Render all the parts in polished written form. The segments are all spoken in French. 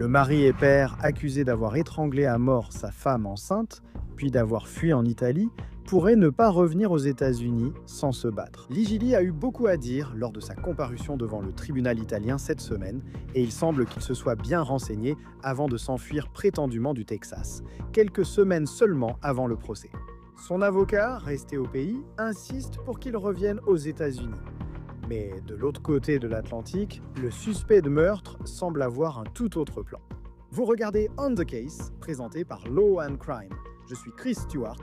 Le mari et père, accusé d'avoir étranglé à mort sa femme enceinte, puis d'avoir fui en Italie, pourrait ne pas revenir aux États-Unis sans se battre. Ligili a eu beaucoup à dire lors de sa comparution devant le tribunal italien cette semaine, et il semble qu'il se soit bien renseigné avant de s'enfuir prétendument du Texas, quelques semaines seulement avant le procès. Son avocat, resté au pays, insiste pour qu'il revienne aux États-Unis. Mais de l'autre côté de l'Atlantique, le suspect de meurtre semble avoir un tout autre plan. Vous regardez On the Case, présenté par Law and Crime. Je suis Chris Stewart.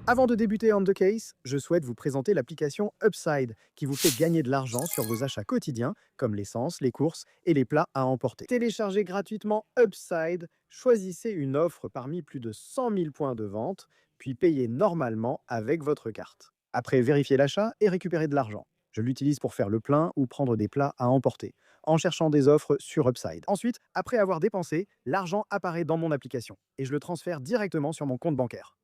Avant de débuter On the Case, je souhaite vous présenter l'application Upside, qui vous fait gagner de l'argent sur vos achats quotidiens, comme l'essence, les courses et les plats à emporter. Téléchargez gratuitement Upside, choisissez une offre parmi plus de 100 000 points de vente, puis payez normalement avec votre carte. Après, vérifiez l'achat et récupérez de l'argent. Je l'utilise pour faire le plein ou prendre des plats à emporter, en cherchant des offres sur Upside. Ensuite, après avoir dépensé, l'argent apparaît dans mon application et je le transfère directement sur mon compte bancaire.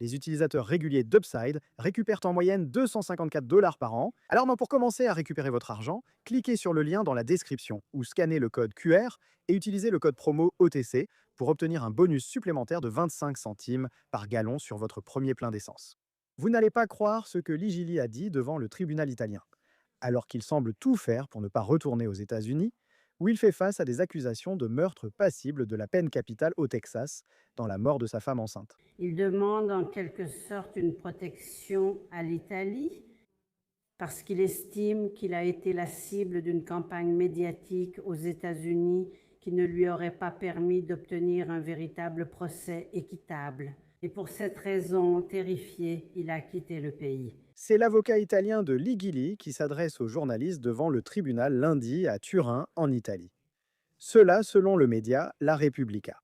Les utilisateurs réguliers d'Upside récupèrent en moyenne 254 $ par an. Alors pour commencer à récupérer votre argent, cliquez sur le lien dans la description ou scannez le code QR et utilisez le code promo OTC pour obtenir un bonus supplémentaire de 25 centimes par gallon sur votre premier plein d'essence. Vous n'allez pas croire ce que Ligili a dit devant le tribunal italien. Alors qu'il semble tout faire pour ne pas retourner aux États-Unis, où il fait face à des accusations de meurtre passible de la peine capitale au Texas, dans la mort de sa femme enceinte. Il demande en quelque sorte une protection à l'Italie parce qu'il estime qu'il a été la cible d'une campagne médiatique aux États-Unis qui ne lui aurait pas permis d'obtenir un véritable procès équitable. Et pour cette raison, terrifié, il a quitté le pays. C'est l'avocat italien de Ligili qui s'adresse aux journalistes devant le tribunal lundi à Turin, en Italie. Cela selon le média La Repubblica.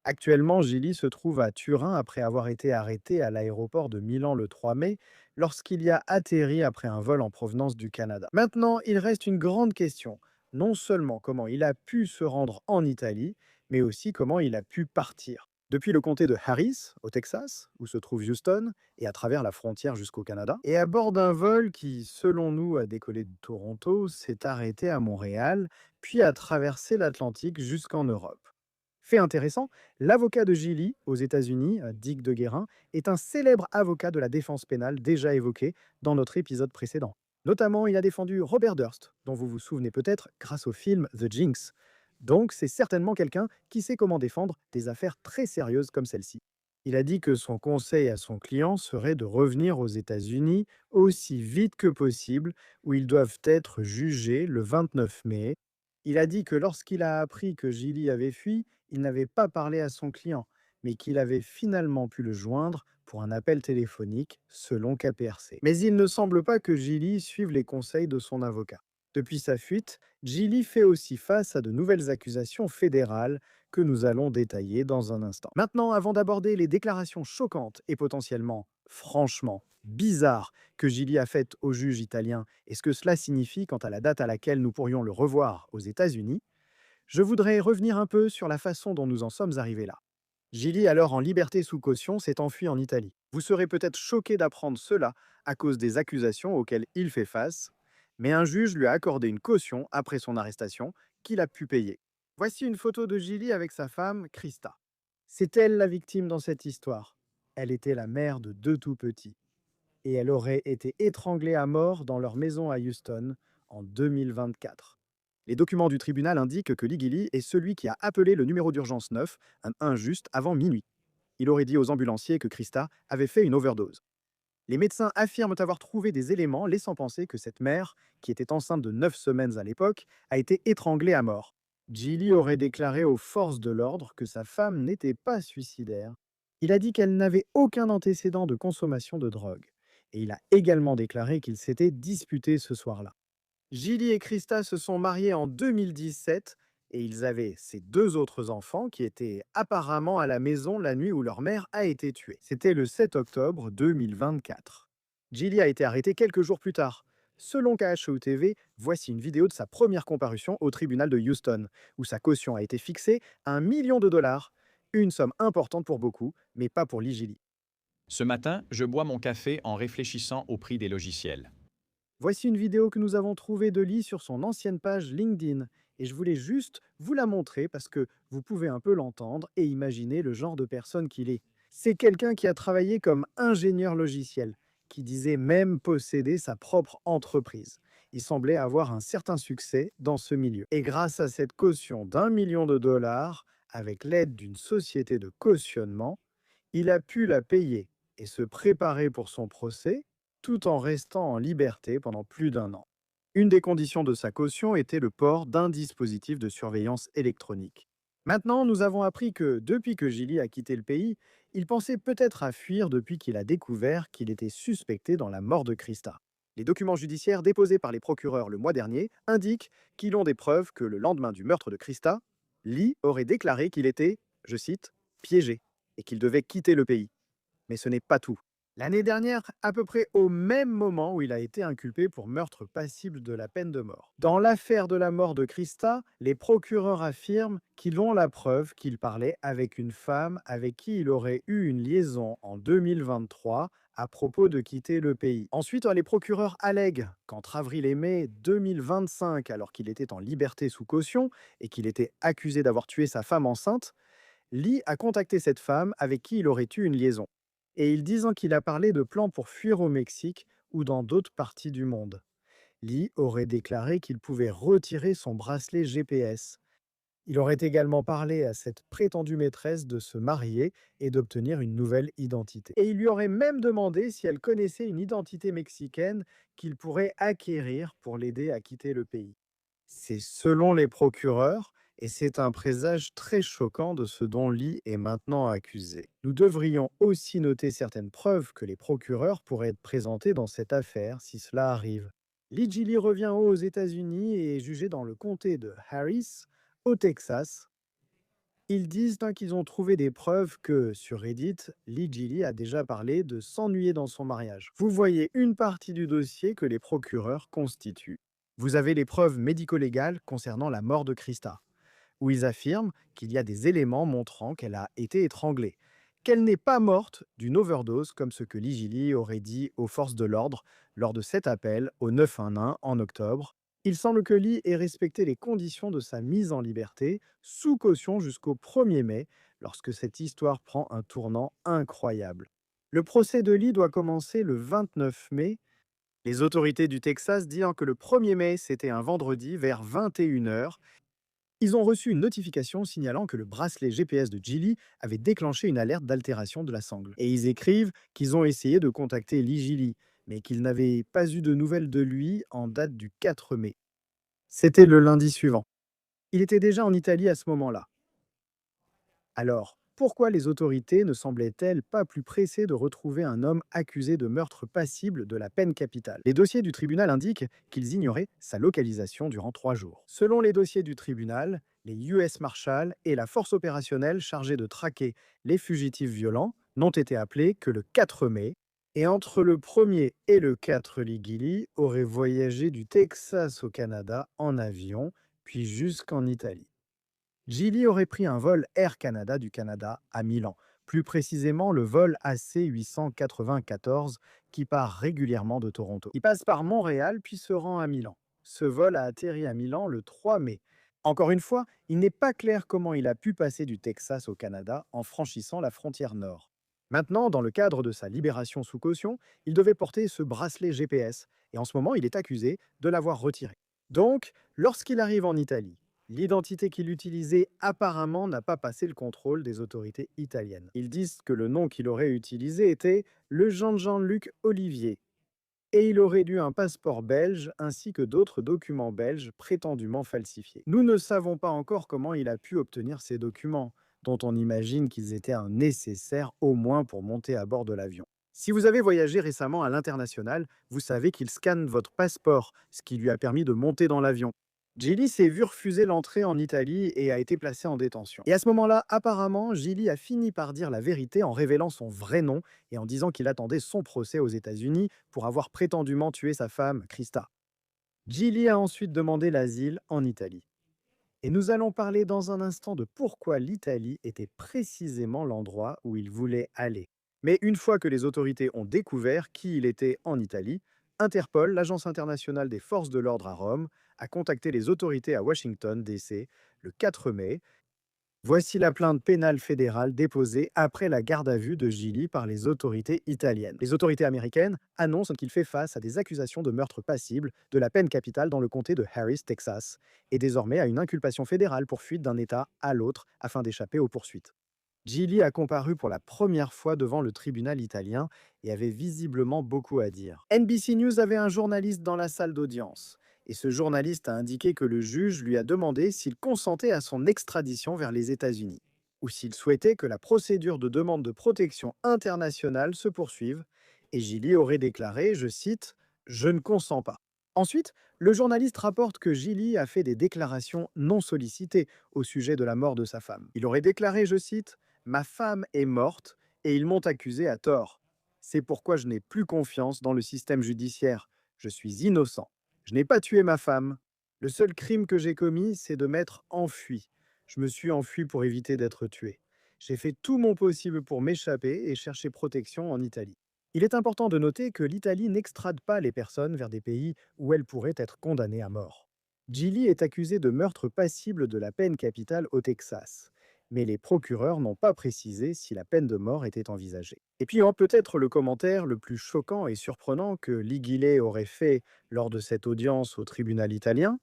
Actuellement, Gili se trouve à Turin après avoir été arrêté à l'aéroport de Milan le 3 mai lorsqu'il y a atterri après un vol en provenance du Canada. Maintenant, il reste une grande question. Non seulement comment il a pu se rendre en Italie, mais aussi comment il a pu partir. Depuis le comté de Harris, au Texas, où se trouve Houston, et à travers la frontière jusqu'au Canada, et à bord d'un vol qui, selon nous, a décollé de Toronto, s'est arrêté à Montréal, puis a traversé l'Atlantique jusqu'en Europe. Fait intéressant, l'avocat de Gili aux États-Unis, Dick de Guérin, est un célèbre avocat de la défense pénale déjà évoqué dans notre épisode précédent. Notamment, il a défendu Robert Durst, dont vous vous souvenez peut-être grâce au film The Jinx. Donc, c'est certainement quelqu'un qui sait comment défendre des affaires très sérieuses comme celle-ci. Il a dit que son conseil à son client serait de revenir aux États-Unis aussi vite que possible, où ils doivent être jugés le 29 mai. Il a dit que lorsqu'il a appris que Gili avait fui, il n'avait pas parlé à son client, mais qu'il avait finalement pu le joindre pour un appel téléphonique, selon KPRC. Mais il ne semble pas que Gili suive les conseils de son avocat. Depuis sa fuite, Gili fait aussi face à de nouvelles accusations fédérales que nous allons détailler dans un instant. Maintenant, avant d'aborder les déclarations choquantes et potentiellement, franchement, bizarres que Gili a faites au juge italien et ce que cela signifie quant à la date à laquelle nous pourrions le revoir aux États-Unis, je voudrais revenir un peu sur la façon dont nous en sommes arrivés là. Gili, alors en liberté sous caution, s'est enfui en Italie. Vous serez peut-être choqué d'apprendre cela à cause des accusations auxquelles il fait face, mais un juge lui a accordé une caution après son arrestation qu'il a pu payer. Voici une photo de Gili avec sa femme, Krista. C'est elle la victime dans cette histoire. Elle était la mère de deux tout-petits. Et elle aurait été étranglée à mort dans leur maison à Houston en 2024. Les documents du tribunal indiquent que Ligili est celui qui a appelé le numéro d'urgence 9, un juste avant minuit. Il aurait dit aux ambulanciers que Krista avait fait une overdose. Les médecins affirment avoir trouvé des éléments laissant penser que cette mère, qui était enceinte de 9 semaines à l'époque, a été étranglée à mort. Gili aurait déclaré aux forces de l'ordre que sa femme n'était pas suicidaire. Il a dit qu'elle n'avait aucun antécédent de consommation de drogue. Et il a également déclaré qu'ils s'étaient disputés ce soir-là. Gili et Krista se sont mariés en 2017 et ils avaient ces deux autres enfants qui étaient apparemment à la maison la nuit où leur mère a été tuée. C'était le 7 octobre 2024. Gili a été arrêté quelques jours plus tard. Selon KHOU TV, voici une vidéo de sa première comparution au tribunal de Houston, où sa caution a été fixée à $1 million, une somme importante pour beaucoup, mais pas pour Ligili. Ce matin, je bois mon café en réfléchissant au prix des logiciels. Voici une vidéo que nous avons trouvée de Lee sur son ancienne page LinkedIn. Et je voulais juste vous la montrer parce que vous pouvez un peu l'entendre et imaginer le genre de personne qu'il est. C'est quelqu'un qui a travaillé comme ingénieur logiciel, qui disait même posséder sa propre entreprise. Il semblait avoir un certain succès dans ce milieu. Et grâce à cette caution d'1 million de dollars, avec l'aide d'une société de cautionnement, il a pu la payer et se préparer pour son procès tout en restant en liberté pendant plus d'1 an. Une des conditions de sa caution était le port d'un dispositif de surveillance électronique. Maintenant, nous avons appris que depuis que Gilly a quitté le pays, il pensait peut-être à fuir depuis qu'il a découvert qu'il était suspecté dans la mort de Krista. Les documents judiciaires déposés par les procureurs le mois dernier indiquent qu'ils ont des preuves que le lendemain du meurtre de Krista, Lee aurait déclaré qu'il était, je cite, piégé et qu'il devait quitter le pays. Mais ce n'est pas tout. L'année dernière, à peu près au même moment où il a été inculpé pour meurtre passible de la peine de mort. Dans l'affaire de la mort de Krista, les procureurs affirment qu'ils ont la preuve qu'il parlait avec une femme avec qui il aurait eu une liaison en 2023 à propos de quitter le pays. Ensuite, les procureurs allèguent qu'entre avril et mai 2025, alors qu'il était en liberté sous caution et qu'il était accusé d'avoir tué sa femme enceinte, Lee a contacté cette femme avec qui il aurait eu une liaison et il disant qu'il a parlé de plans pour fuir au Mexique ou dans d'autres parties du monde. Lee aurait déclaré qu'il pouvait retirer son bracelet GPS. Il aurait également parlé à cette prétendue maîtresse de se marier et d'obtenir une nouvelle identité. Et il lui aurait même demandé si elle connaissait une identité mexicaine qu'il pourrait acquérir pour l'aider à quitter le pays. C'est selon les procureurs, et c'est un présage très choquant de ce dont Lee est maintenant accusé. Nous devrions aussi noter certaines preuves que les procureurs pourraient être présentés dans cette affaire si cela arrive. Lee Gilly revient aux États-Unis et est jugé dans le comté de Harris, au Texas. Ils disent qu'ils ont trouvé des preuves que, sur Reddit, Lee Gilly a déjà parlé de s'ennuyer dans son mariage. Vous voyez une partie du dossier que les procureurs constituent. Vous avez les preuves médico-légales concernant la mort de Krista, où ils affirment qu'il y a des éléments montrant qu'elle a été étranglée, qu'elle n'est pas morte d'une overdose comme ce que Lee Gilly aurait dit aux forces de l'ordre lors de cet appel au 911 en octobre. Il semble que Lee ait respecté les conditions de sa mise en liberté, sous caution jusqu'au 1er mai, lorsque cette histoire prend un tournant incroyable. Le procès de Lee doit commencer le 29 mai. Les autorités du Texas disent que le 1er mai, c'était un vendredi vers 21 h. Ils ont reçu une notification signalant que le bracelet GPS de Gilly avait déclenché une alerte d'altération de la sangle. Et ils écrivent qu'ils ont essayé de contacter Lee Gilly, mais qu'ils n'avaient pas eu de nouvelles de lui en date du 4 mai. C'était le lundi suivant. Il était déjà en Italie à ce moment-là. Alors, pourquoi les autorités ne semblaient-elles pas plus pressées de retrouver un homme accusé de meurtre passible de la peine capitale? Les dossiers du tribunal indiquent qu'ils ignoraient sa localisation durant 3 jours. Selon les dossiers du tribunal, les US Marshals et la force opérationnelle chargée de traquer les fugitifs violents n'ont été appelés que le 4 mai, et entre le 1er et le 4, Lee Gilly aurait voyagé du Texas au Canada en avion, puis jusqu'en Italie. Gilly aurait pris un vol Air Canada du Canada à Milan, plus précisément le vol AC-894 qui part régulièrement de Toronto. Il passe par Montréal puis se rend à Milan. Ce vol a atterri à Milan le 3 mai. Encore une fois, il n'est pas clair comment il a pu passer du Texas au Canada en franchissant la frontière nord. Maintenant, dans le cadre de sa libération sous caution, il devait porter ce bracelet GPS et en ce moment, il est accusé de l'avoir retiré. Donc, lorsqu'il arrive en Italie, l'identité qu'il utilisait apparemment n'a pas passé le contrôle des autorités italiennes. Ils disent que le nom qu'il aurait utilisé était le Jean-Luc Olivier. Et il aurait dû un passeport belge ainsi que d'autres documents belges prétendument falsifiés. Nous ne savons pas encore comment il a pu obtenir ces documents, dont on imagine qu'ils étaient un nécessaire au moins pour monter à bord de l'avion. Si vous avez voyagé récemment à l'international, vous savez qu'il scanne votre passeport, ce qui lui a permis de monter dans l'avion. Gilly s'est vu refuser l'entrée en Italie et a été placé en détention. Et à ce moment-là, apparemment, Gilly a fini par dire la vérité en révélant son vrai nom et en disant qu'il attendait son procès aux États-Unis pour avoir prétendument tué sa femme, Krista. Gilly a ensuite demandé l'asile en Italie. Et nous allons parler dans un instant de pourquoi l'Italie était précisément l'endroit où il voulait aller. Mais une fois que les autorités ont découvert qui il était en Italie, Interpol, l'agence internationale des forces de l'ordre à Rome, a contacté les autorités à Washington, D.C., le 4 mai. Voici la plainte pénale fédérale déposée après la garde à vue de Gili par les autorités italiennes. Les autorités américaines annoncent qu'il fait face à des accusations de meurtre passible de la peine capitale dans le comté de Harris, Texas, et désormais à une inculpation fédérale pour fuite d'un État à l'autre afin d'échapper aux poursuites. Gili a comparu pour la première fois devant le tribunal italien et avait visiblement beaucoup à dire. NBC News avait un journaliste dans la salle d'audience. Et ce journaliste a indiqué que le juge lui a demandé s'il consentait à son extradition vers les États-Unis, ou s'il souhaitait que la procédure de demande de protection internationale se poursuive, et Gili aurait déclaré, je cite, Je ne consens pas. Ensuite, le journaliste rapporte que Gili a fait des déclarations non sollicitées au sujet de la mort de sa femme. Il aurait déclaré, je cite, Ma femme est morte et ils m'ont accusé à tort. C'est pourquoi je n'ai plus confiance dans le système judiciaire. Je suis innocent. Je n'ai pas tué ma femme. Le seul crime que j'ai commis, c'est de m'être enfui. Je me suis enfui pour éviter d'être tué. J'ai fait tout mon possible pour m'échapper et chercher protection en Italie. Il est important de noter que l'Italie n'extrade pas les personnes vers des pays où elles pourraient être condamnées à mort. Gili est accusé de meurtre passible de la peine capitale au Texas, mais les procureurs n'ont pas précisé si la peine de mort était envisagée. Et puis, peut-être le commentaire le plus choquant et surprenant que Ligile aurait fait lors de cette audience au tribunal italien,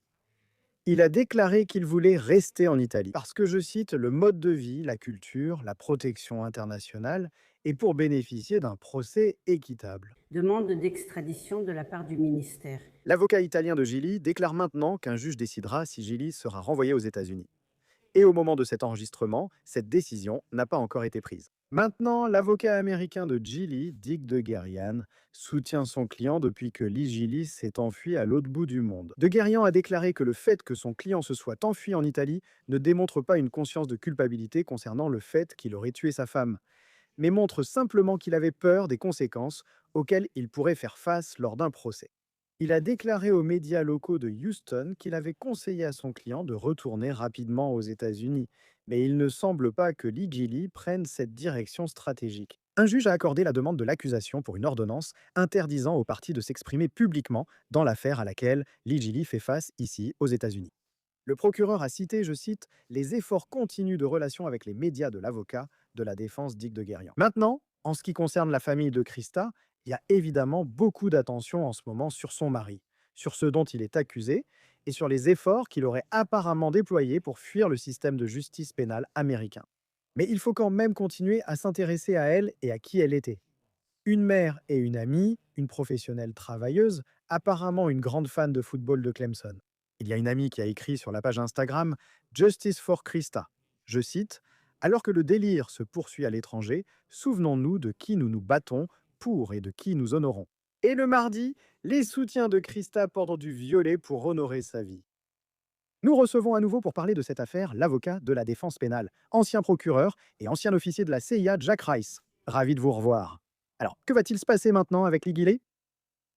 il a déclaré qu'il voulait rester en Italie parce que, je cite, le mode de vie, la culture, la protection internationale et pour bénéficier d'un procès équitable. Demande d'extradition de la part du ministère. L'avocat italien de Gili déclare maintenant qu'un juge décidera si Gili sera renvoyé aux États-Unis. Et au moment de cet enregistrement, cette décision n'a pas encore été prise. Maintenant, l'avocat américain de Gili, Dick de Guerian, soutient son client depuis que Lee Gili s'est enfui à l'autre bout du monde. De Guerian a déclaré que le fait que son client se soit enfui en Italie ne démontre pas une conscience de culpabilité concernant le fait qu'il aurait tué sa femme, mais montre simplement qu'il avait peur des conséquences auxquelles il pourrait faire face lors d'un procès. Il a déclaré aux médias locaux de Houston qu'il avait conseillé à son client de retourner rapidement aux États-Unis, mais il ne semble pas que Lee Gili prenne cette direction stratégique. Un juge a accordé la demande de l'accusation pour une ordonnance interdisant aux parties de s'exprimer publiquement dans l'affaire à laquelle Lee Gili fait face ici aux États-Unis. Le procureur a cité, je cite, les efforts continus de relation avec les médias de l'avocat de la défense Dick de Guerian. Maintenant, en ce qui concerne la famille de Christa, il y a évidemment beaucoup d'attention en ce moment sur son mari, sur ce dont il est accusé et sur les efforts qu'il aurait apparemment déployés pour fuir le système de justice pénale américain. Mais il faut quand même continuer à s'intéresser à elle et à qui elle était. Une mère et une amie, une professionnelle travailleuse, apparemment une grande fan de football de Clemson. Il y a une amie qui a écrit sur la page Instagram Justice for Christa. Je cite Alors que le délire se poursuit à l'étranger, souvenons-nous de qui nous nous battons pour et de qui nous honorons. Et le mardi, les soutiens de Christa portent du violet pour honorer sa vie. Nous recevons à nouveau pour parler de cette affaire l'avocat de la défense pénale, ancien procureur et ancien officier de la CIA, Jack Rice. Ravi de vous revoir. Alors, que va-t-il se passer maintenant avec Lee Gilley?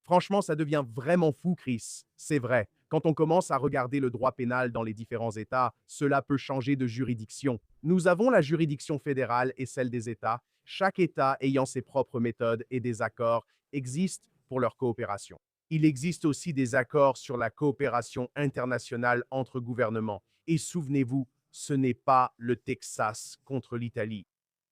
Franchement, ça devient vraiment fou, Chris. C'est vrai. Quand on commence à regarder le droit pénal dans les différents États, cela peut changer de juridiction. Nous avons la juridiction fédérale et celle des États, chaque État ayant ses propres méthodes et des accords existent pour leur coopération. Il existe aussi des accords sur la coopération internationale entre gouvernements. Et souvenez-vous, ce n'est pas le Texas contre l'Italie.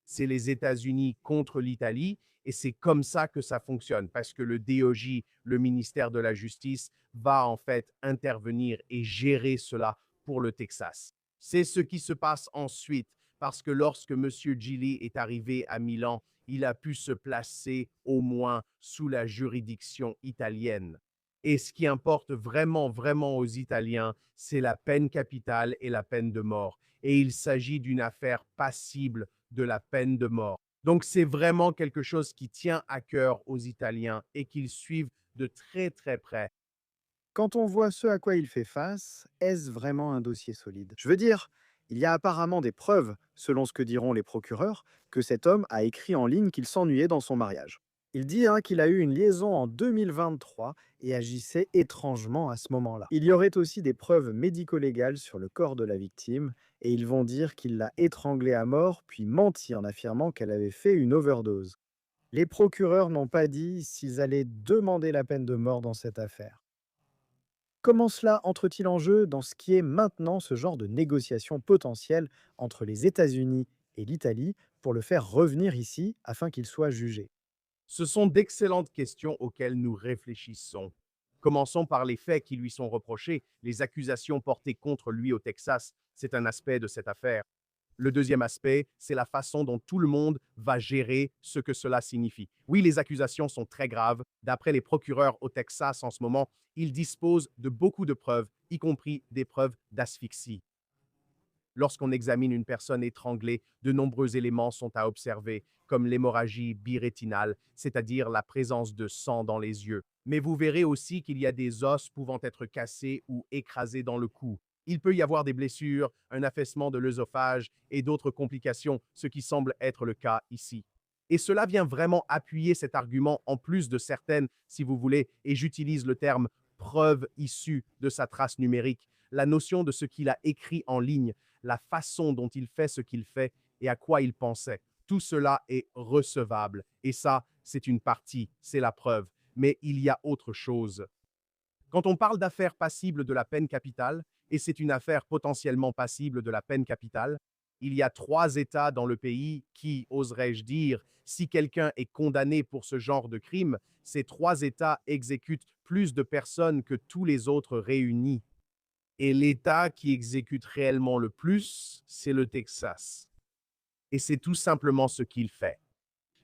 C'est les États-Unis contre l'Italie et c'est comme ça que ça fonctionne, parce que le DOJ, le ministère de la Justice, va en fait intervenir et gérer cela pour le Texas. C'est ce qui se passe ensuite, parce que lorsque M. Gili est arrivé à Milan, il a pu se placer au moins sous la juridiction italienne. Et ce qui importe vraiment, vraiment aux Italiens, c'est la peine capitale et la peine de mort. Et il s'agit d'une affaire passible de la peine de mort. Donc c'est vraiment quelque chose qui tient à cœur aux Italiens et qu'ils suivent de très très près. Quand on voit ce à quoi il fait face, est-ce vraiment un dossier solide? Je veux dire, il y a apparemment des preuves, selon ce que diront les procureurs, que cet homme a écrit en ligne qu'il s'ennuyait dans son mariage. Il dit qu'il a eu une liaison en 2023 et agissait étrangement à ce moment-là. Il y aurait aussi des preuves médico-légales sur le corps de la victime et ils vont dire qu'il l'a étranglée à mort puis menti en affirmant qu'elle avait fait une overdose. Les procureurs n'ont pas dit s'ils allaient demander la peine de mort dans cette affaire. Comment cela entre-t-il en jeu dans ce qui est maintenant ce genre de négociation potentielle entre les États-Unis et l'Italie pour le faire revenir ici afin qu'il soit jugé? Ce sont d'excellentes questions auxquelles nous réfléchissons. Commençons par les faits qui lui sont reprochés, les accusations portées contre lui au Texas. C'est un aspect de cette affaire. Le deuxième aspect, c'est la façon dont tout le monde va gérer ce que cela signifie. Oui, les accusations sont très graves. D'après les procureurs au Texas en ce moment, ils disposent de beaucoup de preuves, y compris des preuves d'asphyxie. Lorsqu'on examine une personne étranglée, de nombreux éléments sont à observer, comme l'hémorragie birétinale, c'est-à-dire la présence de sang dans les yeux. Mais vous verrez aussi qu'il y a des os pouvant être cassés ou écrasés dans le cou. Il peut y avoir des blessures, un affaissement de l'œsophage et d'autres complications, ce qui semble être le cas ici. Et cela vient vraiment appuyer cet argument en plus de certaines, si vous voulez, et j'utilise le terme preuve issue de sa trace numérique, la notion de ce qu'il a écrit en ligne, la façon dont il fait ce qu'il fait et à quoi il pensait. Tout cela est recevable. Et ça, c'est une partie, c'est la preuve. Mais il y a autre chose. Quand on parle d'affaires passibles de la peine capitale, et c'est une affaire potentiellement passible de la peine capitale, il y a 3 États dans le pays qui, oserais-je dire, si quelqu'un est condamné pour ce genre de crime, ces 3 États exécutent plus de personnes que tous les autres réunis. Et l'État qui exécute réellement le plus, c'est le Texas. Et c'est tout simplement ce qu'il fait.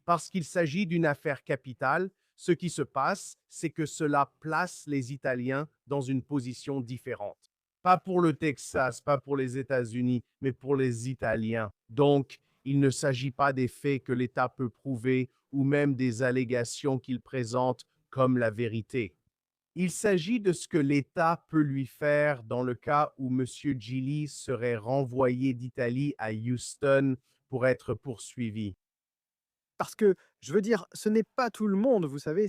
Parce qu'il s'agit d'une affaire capitale, ce qui se passe, c'est que cela place les Italiens dans une position différente. Pas pour le Texas, pas pour les États-Unis, mais pour les Italiens. Donc, il ne s'agit pas des faits que l'État peut prouver ou même des allégations qu'il présente comme la vérité. Il s'agit de ce que l'État peut lui faire dans le cas où M. Gilly serait renvoyé d'Italie à Houston pour être poursuivi. Parce que, je veux dire, ce n'est pas tout le monde, vous savez,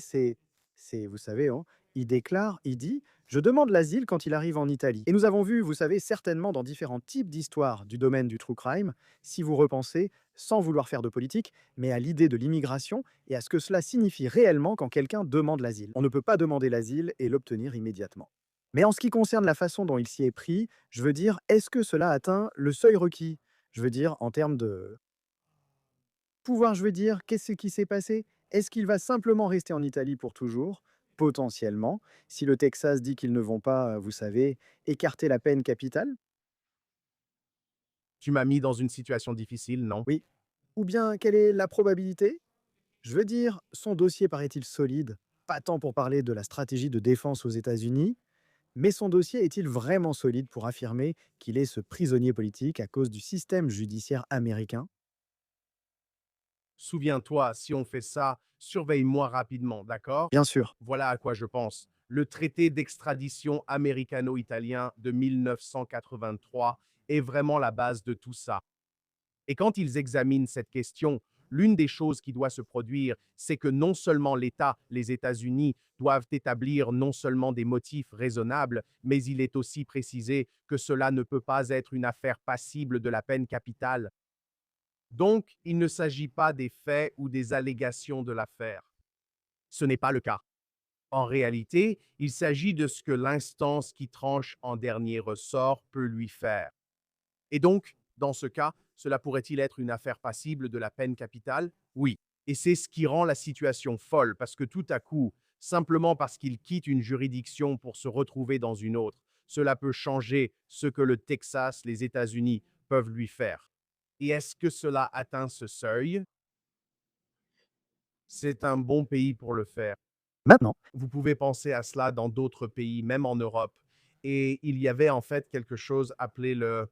vous savez, hein, il déclare, il dit: «Je demande l'asile quand il arrive en Italie». Et nous avons vu, vous savez, certainement dans différents types d'histoires du domaine du true crime, si vous repensez, sans vouloir faire de politique, mais à l'idée de l'immigration et à ce que cela signifie réellement quand quelqu'un demande l'asile. On ne peut pas demander l'asile et l'obtenir immédiatement. Mais en ce qui concerne la façon dont il s'y est pris, je veux dire, est-ce que cela atteint le seuil requis? Je veux dire, en termes de pouvoir, je veux dire, qu'est-ce qui s'est passé? Est-ce qu'il va simplement rester en Italie pour toujours? Potentiellement, si le Texas dit qu'ils ne vont pas, vous savez, écarter la peine capitale? Tu m'as mis dans une situation difficile, non? Oui. Ou bien, quelle est la probabilité? Je veux dire, son dossier paraît-il solide? Pas tant pour parler de la stratégie de défense aux États-Unis, mais son dossier est-il vraiment solide pour affirmer qu'il est ce prisonnier politique à cause du système judiciaire américain? Souviens-toi, si on fait ça, surveille-moi rapidement, d'accord? Bien sûr. Voilà à quoi je pense. Le traité d'extradition américano-italien de 1983 est vraiment la base de tout ça. Et quand ils examinent cette question, l'une des choses qui doit se produire, c'est que non seulement l'État, les États-Unis, doivent établir non seulement des motifs raisonnables, mais il est aussi précisé que cela ne peut pas être une affaire passible de la peine capitale. Donc, il ne s'agit pas des faits ou des allégations de l'affaire. Ce n'est pas le cas. En réalité, il s'agit de ce que l'instance qui tranche en dernier ressort peut lui faire. Et donc, dans ce cas, cela pourrait-il être une affaire passible de la peine capitale? Oui. Et c'est ce qui rend la situation folle, parce que tout à coup, simplement parce qu'il quitte une juridiction pour se retrouver dans une autre, cela peut changer ce que le Texas, les États-Unis peuvent lui faire. Et est-ce que cela atteint ce seuil? C'est un bon pays pour le faire. Maintenant, Vous pouvez penser à cela dans d'autres pays, même en Europe. Et il y avait en fait quelque chose appelé le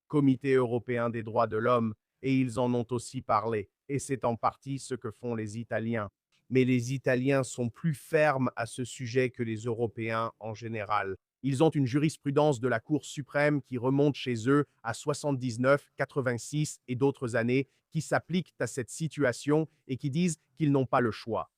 Comité européen des droits de l'homme, et ils en ont aussi parlé. Et c'est en partie ce que font les Italiens. Mais les Italiens sont plus fermes à ce sujet que les Européens en général. Ils ont une jurisprudence de la Cour suprême qui remonte chez eux à 79, 86 et d'autres années qui s'appliquent à cette situation et qui disent qu'ils n'ont pas le choix.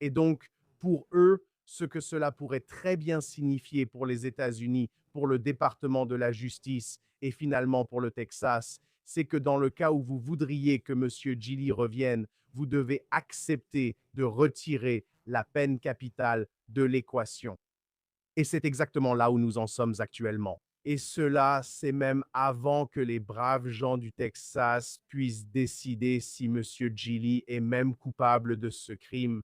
Et donc, pour eux, ce que cela pourrait très bien signifier pour les États-Unis, pour le département de la justice et finalement pour le Texas, c'est que dans le cas où vous voudriez que M. Gili revienne, vous devez accepter de retirer la peine capitale de l'équation. Et c'est exactement là où nous en sommes actuellement. Et cela, c'est même avant que les braves gens du Texas puissent décider si M. Gili est même coupable de ce crime.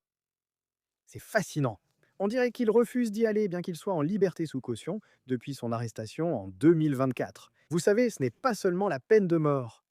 C'est fascinant. On dirait qu'il refuse d'y aller bien qu'il soit en liberté sous caution depuis son arrestation en 2024. Vous savez, ce n'est pas seulement la peine de mort.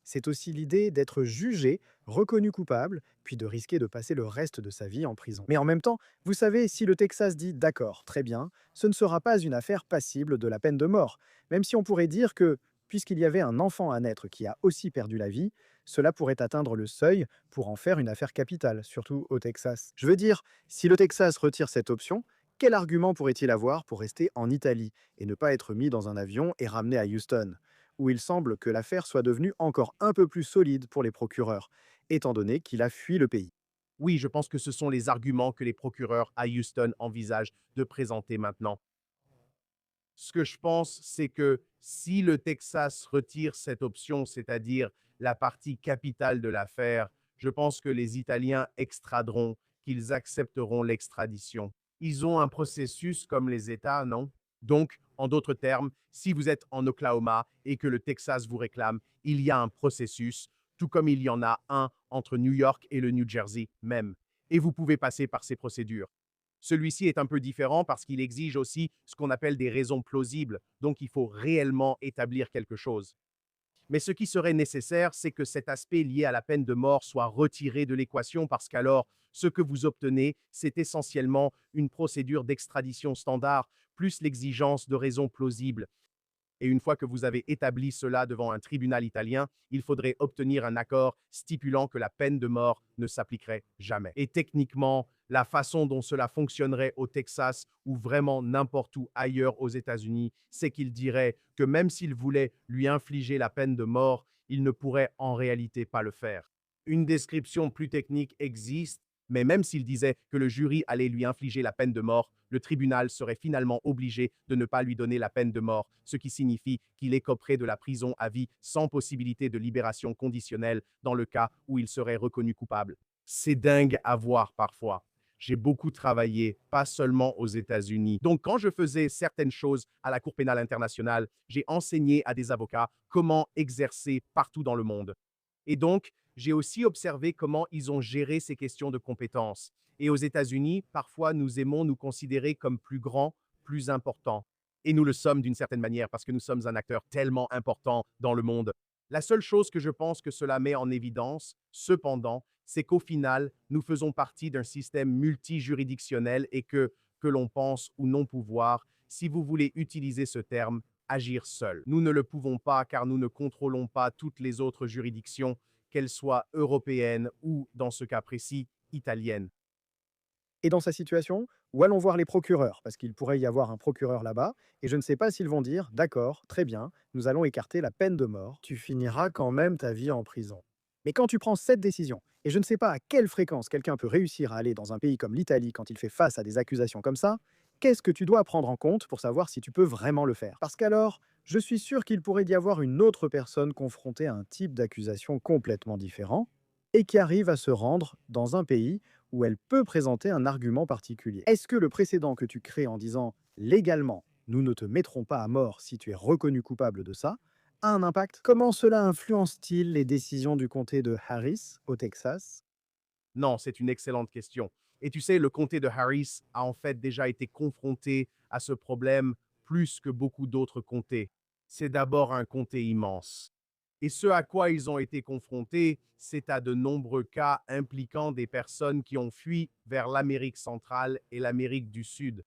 C'est aussi l'idée d'être jugé, reconnu coupable, puis de risquer de passer le reste de sa vie en prison. Mais en même temps, vous savez, si le Texas dit d'accord, très bien, ce ne sera pas une affaire passible de la peine de mort, même si on pourrait dire que, puisqu'il y avait un enfant à naître qui a aussi perdu la vie, cela pourrait atteindre le seuil pour en faire une affaire capitale, surtout au Texas. Je veux dire, si le Texas retire cette option, quel argument pourrait-il avoir pour rester en Italie et ne pas être mis dans un avion et ramené à Houston, où il semble que l'affaire soit devenue encore un peu plus solide pour les procureurs, étant donné qu'il a fui le pays? Oui, je pense que ce sont les arguments que les procureurs à Houston envisagent de présenter maintenant. Ce que je pense, c'est que si le Texas retire cette option, c'est-à-dire la partie capitale de l'affaire, je pense que les Italiens extraderont, qu'ils accepteront l'extradition. Ils ont un processus comme les États, non? Donc, en d'autres termes, si vous êtes en Oklahoma et que le Texas vous réclame, il y a un processus, tout comme il y en a un entre New York et le New Jersey même. Et vous pouvez passer par ces procédures. Celui-ci est un peu différent parce qu'il exige aussi ce qu'on appelle des raisons plausibles, donc il faut réellement établir quelque chose. Mais ce qui serait nécessaire, c'est que cet aspect lié à la peine de mort soit retiré de l'équation parce qu'alors, ce que vous obtenez, c'est essentiellement une procédure d'extradition standard, plus l'exigence de raisons plausibles. Et une fois que vous avez établi cela devant un tribunal italien, il faudrait obtenir un accord stipulant que la peine de mort ne s'appliquerait jamais. Et techniquement, la façon dont cela fonctionnerait au Texas ou vraiment n'importe où ailleurs aux États-Unis, c'est qu'il dirait que même s'il voulait lui infliger la peine de mort, il ne pourrait en réalité pas le faire. Une description plus technique existe, mais même s'il disait que le jury allait lui infliger la peine de mort, le tribunal serait finalement obligé de ne pas lui donner la peine de mort, ce qui signifie qu'il écoperait de la prison à vie sans possibilité de libération conditionnelle dans le cas où il serait reconnu coupable. C'est dingue à voir parfois. J'ai beaucoup travaillé, pas seulement aux États-Unis. Donc, quand je faisais certaines choses à la Cour pénale internationale, j'ai enseigné à des avocats comment exercer partout dans le monde. Et donc, j'ai aussi observé comment ils ont géré ces questions de compétences. Et aux États-Unis, parfois, nous aimons nous considérer comme plus grands, plus importants. Et nous le sommes d'une certaine manière parce que nous sommes un acteur tellement important dans le monde. La seule chose que je pense que cela met en évidence, cependant, c'est qu'au final, nous faisons partie d'un système multijuridictionnel et que l'on pense ou non pouvoir, si vous voulez utiliser ce terme, agir seul. Nous ne le pouvons pas car nous ne contrôlons pas toutes les autres juridictions, qu'elles soient européennes ou, dans ce cas précis, italiennes. Et dans sa situation, où allons voir les procureurs, parce qu'il pourrait y avoir un procureur là-bas, et je ne sais pas s'ils vont dire, d'accord, très bien, nous allons écarter la peine de mort, tu finiras quand même ta vie en prison. Mais quand tu prends cette décision, et je ne sais pas à quelle fréquence quelqu'un peut réussir à aller dans un pays comme l'Italie quand il fait face à des accusations comme ça, qu'est-ce que tu dois prendre en compte pour savoir si tu peux vraiment le faire? Parce qu'alors, je suis sûr qu'il pourrait y avoir une autre personne confrontée à un type d'accusation complètement différent, et qui arrive à se rendre dans un pays où elle peut présenter un argument particulier. Est-ce que le précédent que tu crées en disant légalement, nous ne te mettrons pas à mort si tu es reconnu coupable de ça, a un impact? Comment cela influence-t-il les décisions du comté de Harris au Texas? Non, c'est une excellente question. Et tu sais, le comté de Harris a en fait déjà été confronté à ce problème plus que beaucoup d'autres comtés. C'est d'abord un comté immense. Et ce à quoi ils ont été confrontés, c'est à de nombreux cas impliquant des personnes qui ont fui vers l'Amérique centrale et l'Amérique du Sud.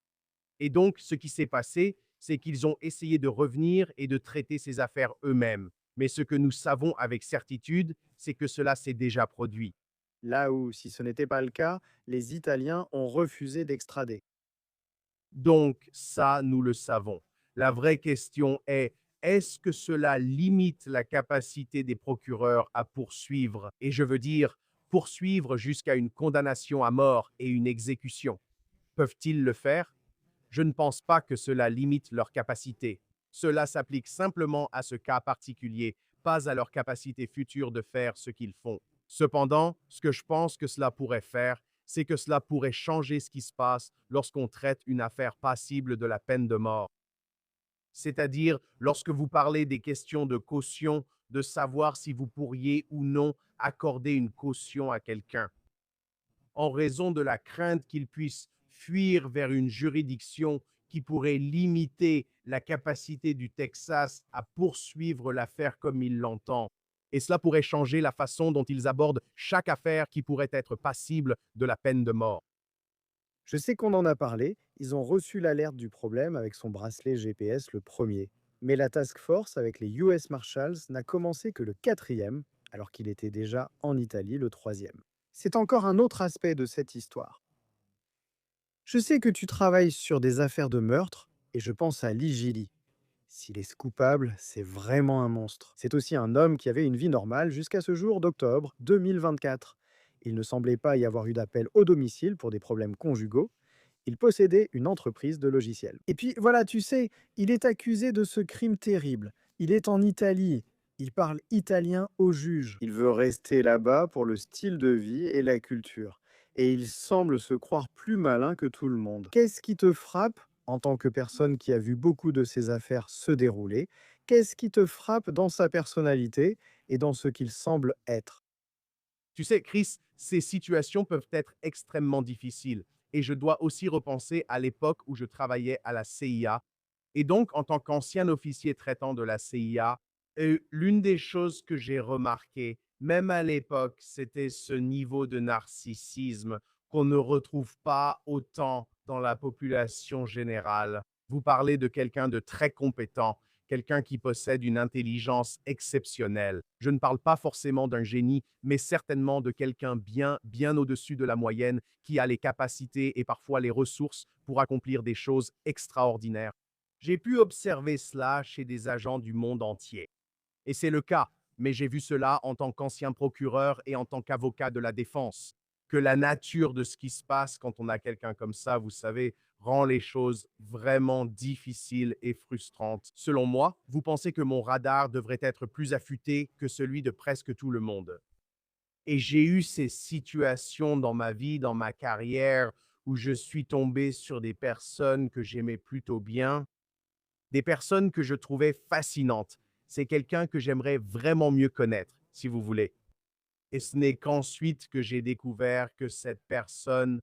Et donc, ce qui s'est passé, c'est qu'ils ont essayé de revenir et de traiter ces affaires eux-mêmes. Mais ce que nous savons avec certitude, c'est que cela s'est déjà produit. Là où, si ce n'était pas le cas, les Italiens ont refusé d'extrader. Donc, ça, nous le savons. La vraie question est-ce que cela limite la capacité des procureurs à poursuivre, et je veux dire, poursuivre jusqu'à une condamnation à mort et une exécution? Peuvent-ils le faire? Je ne pense pas que cela limite leur capacité. Cela s'applique simplement à ce cas particulier pas à leur capacité future de faire ce qu'ils font. Cependant, ce que je pense que cela pourrait faire, c'est que cela pourrait changer ce qui se passe lorsqu'on traite une affaire passible de la peine de mort. C'est-à-dire, lorsque vous parlez des questions de caution, de savoir si vous pourriez ou non accorder une caution à quelqu'un, en raison de la crainte qu'il puisse fuir vers une juridiction qui pourrait limiter la capacité du Texas à poursuivre l'affaire comme il l'entend. Et cela pourrait changer la façon dont ils abordent chaque affaire qui pourrait être passible de la peine de mort. Je sais qu'on en a parlé, ils ont reçu l'alerte du problème avec son bracelet GPS le premier. Mais la task force avec les US Marshals n'a commencé que le quatrième, alors qu'il était déjà en Italie le troisième. C'est encore un autre aspect de cette histoire. Je sais que tu travailles sur des affaires de meurtre, et je pense à Lee Gilly. S'il est coupable, c'est vraiment un monstre. C'est aussi un homme qui avait une vie normale jusqu'à ce jour d'octobre 2024. Il ne semblait pas y avoir eu d'appel au domicile pour des problèmes conjugaux. Il possédait une entreprise de logiciels. Et puis voilà, tu sais, il est accusé de ce crime terrible. Il est en Italie. Il parle italien au juge. Il veut rester là-bas pour le style de vie et la culture. Et il semble se croire plus malin que tout le monde. Qu'est-ce qui te frappe en tant que personne qui a vu beaucoup de ces affaires se dérouler? Qu'est-ce qui te frappe dans sa personnalité et dans ce qu'il semble être? Tu sais, Chris, ces situations peuvent être extrêmement difficiles. Et je dois aussi repenser à l'époque où je travaillais à la CIA. Et donc, en tant qu'ancien officier traitant de la CIA, l'une des choses que j'ai remarqué, même à l'époque, c'était ce niveau de narcissisme qu'on ne retrouve pas autant dans la population générale. Vous parlez de quelqu'un de très compétent, quelqu'un qui possède une intelligence exceptionnelle. Je ne parle pas forcément d'un génie, mais certainement de quelqu'un bien au-dessus de la moyenne, qui a les capacités et parfois les ressources pour accomplir des choses extraordinaires. J'ai pu observer cela chez des agents du monde entier. Et c'est le cas, mais j'ai vu cela en tant qu'ancien procureur et en tant qu'avocat de la défense, que la nature de ce qui se passe quand on a quelqu'un comme ça, vous savez, rend les choses vraiment difficiles et frustrantes. Selon moi, vous pensez que mon radar devrait être plus affûté que celui de presque tout le monde. Et j'ai eu ces situations dans ma vie, dans ma carrière, où je suis tombé sur des personnes que j'aimais plutôt bien, des personnes que je trouvais fascinantes. C'est quelqu'un que j'aimerais vraiment mieux connaître, si vous voulez. Et ce n'est qu'ensuite que j'ai découvert que cette personne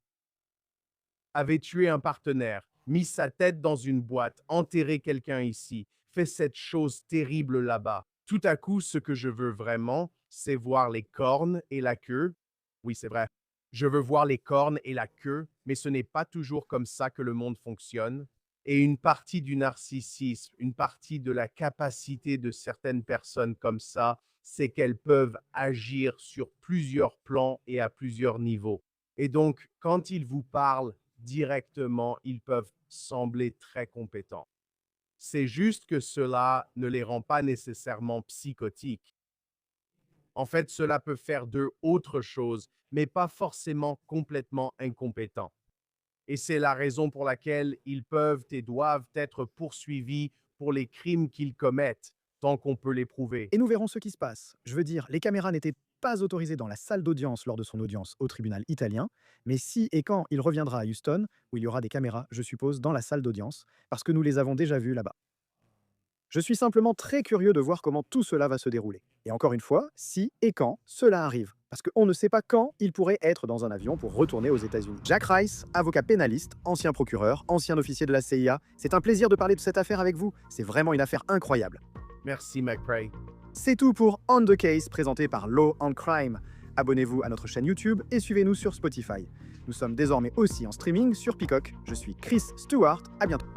avait tué un partenaire, mis sa tête dans une boîte, enterré quelqu'un ici, fait cette chose terrible là-bas. Tout à coup, ce que je veux vraiment, c'est voir les cornes et la queue. Oui, c'est vrai. Je veux voir les cornes et la queue, mais ce n'est pas toujours comme ça que le monde fonctionne. Et une partie du narcissisme, une partie de la capacité de certaines personnes comme ça, c'est qu'elles peuvent agir sur plusieurs plans et à plusieurs niveaux. Et donc, quand ils vous parlent directement, ils peuvent sembler très compétents. C'est juste que cela ne les rend pas nécessairement psychotiques. En fait, cela peut faire d'eux autre chose, mais pas forcément complètement incompétents. Et c'est la raison pour laquelle ils peuvent et doivent être poursuivis pour les crimes qu'ils commettent, tant qu'on peut les prouver. Et nous verrons ce qui se passe. Je veux dire, les caméras n'étaient pas autorisées dans la salle d'audience lors de son audience au tribunal italien, mais si et quand il reviendra à Houston, où il y aura des caméras, je suppose, dans la salle d'audience, parce que nous les avons déjà vues là-bas. Je suis simplement très curieux de voir comment tout cela va se dérouler. Et encore une fois, si et quand cela arrive. Parce qu'on ne sait pas quand il pourrait être dans un avion pour retourner aux États-Unis. Jack Rice, avocat pénaliste, ancien procureur, ancien officier de la CIA, c'est un plaisir de parler de cette affaire avec vous. C'est vraiment une affaire incroyable. Merci, McCrae. C'est tout pour On the Case présenté par Law and Crime. Abonnez-vous à notre chaîne YouTube et suivez-nous sur Spotify. Nous sommes désormais aussi en streaming sur Peacock. Je suis Chris Stewart, à bientôt.